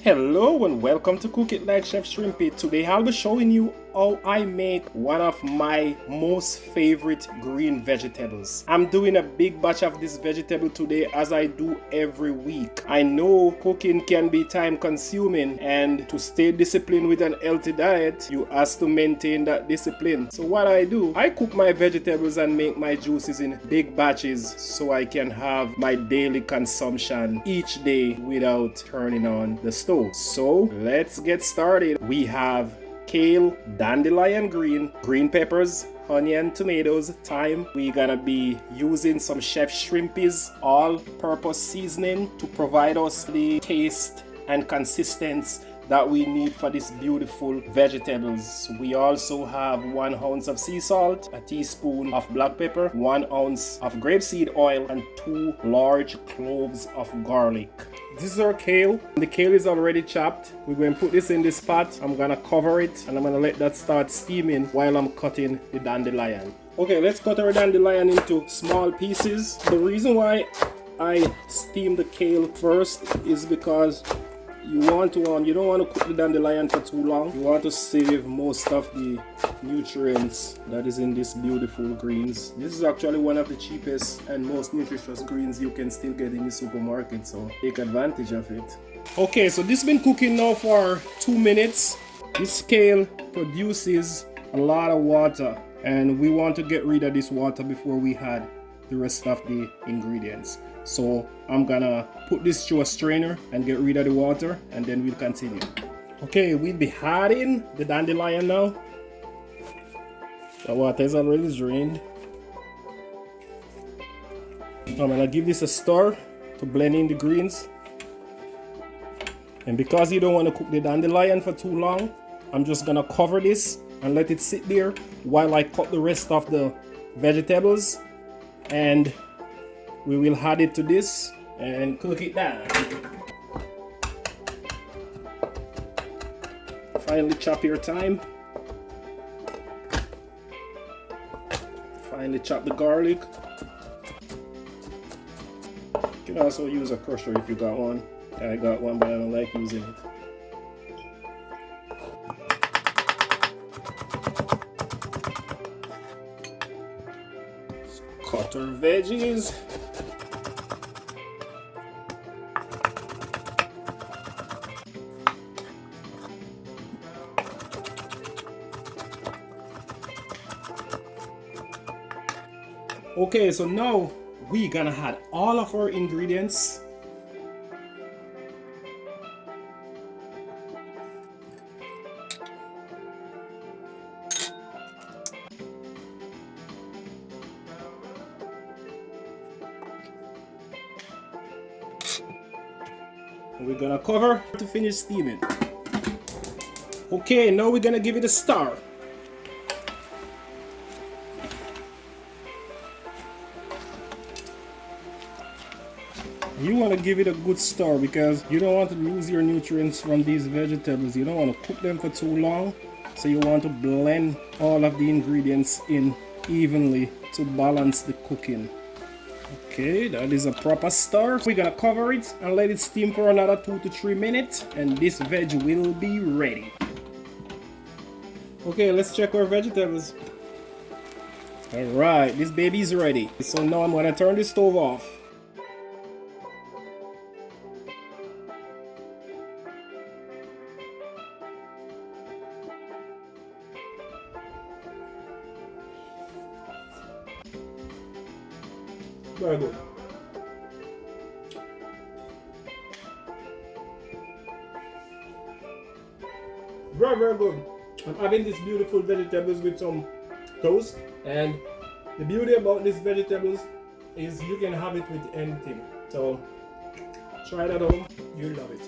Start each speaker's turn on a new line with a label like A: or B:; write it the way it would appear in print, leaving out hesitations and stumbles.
A: Hello and welcome to Cook It Like Chef Shrimpy. Today I'll be showing you how I make one of my most favorite green vegetables. I'm doing a big batch of this vegetable today as I do every week. I know cooking can be time consuming, and to stay disciplined with an healthy diet, you have to maintain that discipline. So what I do, I cook my vegetables and make my juices in big batches so I can have my daily consumption each day without turning on the stove. So let's get started. We have kale, dandelion green peppers, onion, tomatoes, thyme. We're gonna be using some Chef Shrimpy's all-purpose seasoning to provide us the taste and consistency that we need for these beautiful vegetables. We also have 1 ounce of sea salt, a teaspoon of black pepper, 1 ounce of grapeseed oil, and 2 large cloves of garlic. This is our kale. The kale is already chopped. We're going to put this in this pot. I'm going to cover it and I'm going to let that start steaming while I'm cutting the dandelion. Okay, let's cut our dandelion into small pieces. The reason why I steam the kale first is because you don't want to cook the dandelion for too long. You want to save most of the nutrients that is in these beautiful greens. This is actually one of the cheapest and most nutritious greens you can still get in the supermarket, so take advantage of it. Okay, so this has been cooking now for 2 minutes. This kale produces a lot of water, and we want to get rid of this water before we add the rest of the ingredients. So I'm gonna put this through a strainer and get rid of the water, and then we'll continue. Okay, we'll be adding the dandelion now. The water is already drained. I'm gonna give this a stir to blend in the greens. And because you don't want to cook the dandelion for too long, I'm just gonna cover this and let it sit there while I cut the rest of the vegetables, and we will add it to this and cook it down. Finally chop your thyme. Finally chop the garlic. You can also use a crusher if you got one. I got one, but I don't like using it. Cut our veggies. Okay, so now we're gonna add all of our ingredients. We're gonna cover to finish steaming. Okay, now we're gonna give it a stir. You want to give it a good stir because you don't want to lose your nutrients from these vegetables. You don't want to cook them for too long, so you want to blend all of the ingredients in evenly to balance the cooking. Okay, that is a proper stir. We're gonna cover it and let it steam for another 2 to 3 minutes, and this veg will be ready. Okay, let's check our vegetables. Alright, this baby is ready. So now I'm gonna turn the stove off. Very good. Very good. I'm having these beautiful vegetables with some toast, and the beauty about these vegetables is you can have it with anything. So try that at home, you'll love it.